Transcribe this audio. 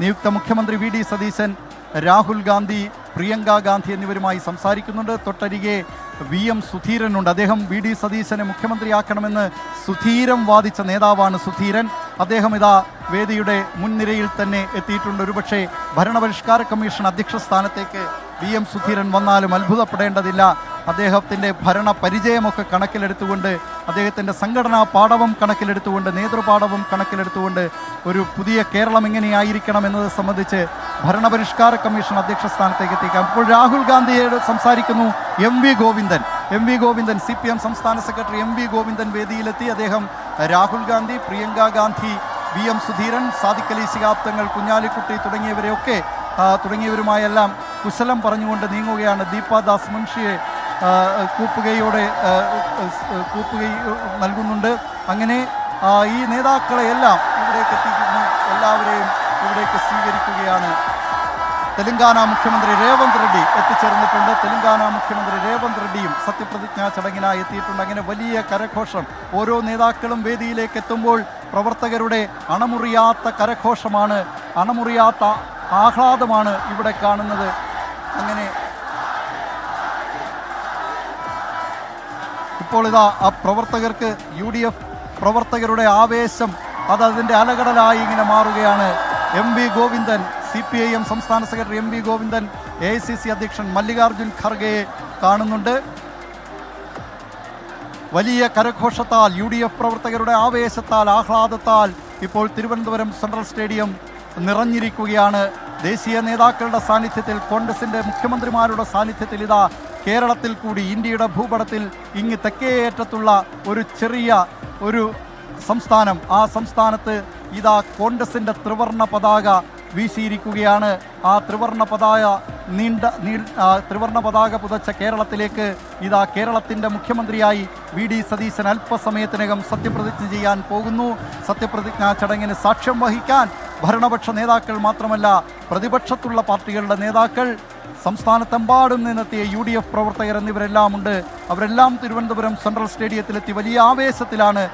നിയുക്ത മുഖ്യമന്ത്രി V D Satheesan Rahul Gandhi, Priyanka Gandhi എന്നിവരുമായി സംസാരിക്കുന്നുണ്ട്. തൊട്ടരികെ VM സുധീരനുണ്ട്. അദ്ദേഹം വി ഡി സതീശനെ മുഖ്യമന്ത്രിയാക്കണമെന്ന് സുധീരം വാദിച്ച നേതാവാണ് സുധീരൻ. അദ്ദേഹം ഇതാ വേദിയുടെ മുൻനിരയിൽ തന്നെ എത്തിയിട്ടുണ്ട്. ഒരുപക്ഷെ ഭരണപരിഷ്കാര കമ്മീഷൻ അധ്യക്ഷ സ്ഥാനത്തേക്ക് VM സുധീരൻ വന്നാലും അത്ഭുതപ്പെടേണ്ടതില്ല. അദ്ദേഹത്തിൻ്റെ ഭരണ പരിചയമൊക്കെ കണക്കിലെടുത്തുകൊണ്ട്, അദ്ദേഹത്തിൻ്റെ സംഘടനാ പാഠവും കണക്കിലെടുത്തുകൊണ്ട്, നേതൃപാഠവും കണക്കിലെടുത്തുകൊണ്ട് ഒരു പുതിയ കേരളം എങ്ങനെയായിരിക്കണം എന്നത് സംബന്ധിച്ച് ഭരണപരിഷ്കാര കമ്മീഷൻ അധ്യക്ഷ സ്ഥാനത്തേക്ക് എത്തിക്കാം. ഇപ്പോൾ രാഹുൽ ഗാന്ധിയോട് സംസാരിക്കുന്നു എം വി ഗോവിന്ദൻ CPM സംസ്ഥാന സെക്രട്ടറി എം വി ഗോവിന്ദൻ വേദിയിലെത്തി. അദ്ദേഹം രാഹുൽ ഗാന്ധി, പ്രിയങ്ക ഗാന്ധി, VM സുധീരൻ, സാദിഖ് അലി ശിഹാബ് തങ്ങൾ, കുഞ്ഞാലിക്കുട്ടി തുടങ്ങിയവരുമായെല്ലാം കുശലം പറഞ്ഞുകൊണ്ട് നീങ്ങുകയാണ്. ദീപാദാസ് മുൻഷിയെ കൂപ്പുകൈ നൽകുന്നുണ്ട്. അങ്ങനെ ഈ നേതാക്കളെയെല്ലാം ഇവിടേക്ക് എത്തിക്കുന്നു, എല്ലാവരെയും ഇവിടേക്ക് സ്വീകരിക്കുകയാണ്. തെലങ്കാന മുഖ്യമന്ത്രി രേവന്ത് റെഡ്ഡി എത്തിച്ചേർന്നിട്ടുണ്ട്. തെലങ്കാന മുഖ്യമന്ത്രി രേവന്ത് റെഡ്ഡിയും സത്യപ്രതിജ്ഞാ ചടങ്ങിനായി എത്തിയിട്ടുണ്ട്. അങ്ങനെ വലിയ കരഘോഷം. ഓരോ നേതാക്കളും വേദിയിലേക്ക് എത്തുമ്പോൾ പ്രവർത്തകരുടെ അണമുറിയാത്ത കരഘോഷമാണ്, അണമുറിയാത്ത ആഹ്ലാദമാണ് ഇവിടെ കാണുന്നത്. അങ്ങനെ ഇപ്പോൾ ഇതാ ആ പ്രവർത്തകർക്ക് UDF പ്രവർത്തകരുടെ ആവേശം അതിൻ്റെ അലകടലായി ഇങ്ങനെ മാറുകയാണ്. എം വി ഗോവിന്ദൻ, CPIM സംസ്ഥാന secretary M V Govindan, AICC അധ്യക്ഷൻ മല്ലികാർജുൻ ഖർഗെയെ കാണുന്നുണ്ട്. വലിയ കരഘോഷത്താൽ, UDF പ്രവർത്തകരുടെ ആവേശത്താൽ, ആഹ്ലാദത്താൽ ഇപ്പോൾ തിരുവനന്തപുരം സെൻട്രൽ സ്റ്റേഡിയം നിറഞ്ഞിരിക്കുകയാണ്. ദേശീയ നേതാക്കളുടെ സാന്നിധ്യത്തിൽ, കോൺഗ്രസിൻ്റെ മുഖ്യമന്ത്രിമാരുടെ സാന്നിധ്യത്തിൽ ഇതാ കേരളത്തിൽ കൂടി, ഇന്ത്യയുടെ ഭൂപടത്തിൽ ഇങ്ങ് തെക്കേയറ്റത്തുള്ള ഒരു ചെറിയ ഒരു സംസ്ഥാനം, ആ സംസ്ഥാനത്ത് ഇതാ കോൺഗ്രസിൻ്റെ ത്രിവർണ്ണ പതാക വീശിയിരിക്കുകയാണ്. ആ ത്രിവർണ്ണ പതാക പുതച്ച കേരളത്തിലേക്ക് ഇതാ കേരളത്തിൻ്റെ മുഖ്യമന്ത്രിയായി വി ഡി സതീശൻ അല്പസമയത്തിനകം സത്യപ്രതിജ്ഞ ചെയ്യാൻ പോകുന്നു. സത്യപ്രതിജ്ഞാ ചടങ്ങിന് സാക്ഷ്യം വഹിക്കാൻ ഭരണപക്ഷ നേതാക്കൾ മാത്രമല്ല, പ്രതിപക്ഷത്തുള്ള പാർട്ടികളുടെ നേതാക്കൾ, സംസ്ഥാനത്തെമ്പാടും നിന്നെത്തിയ UDF പ്രവർത്തകർ എന്നിവരെല്ലാം ഉണ്ട്. അവരെല്ലാം തിരുവനന്തപുരം സെൻട്രൽ സ്റ്റേഡിയത്തിലെത്തി വലിയ ആവേശത്തിലാണ്.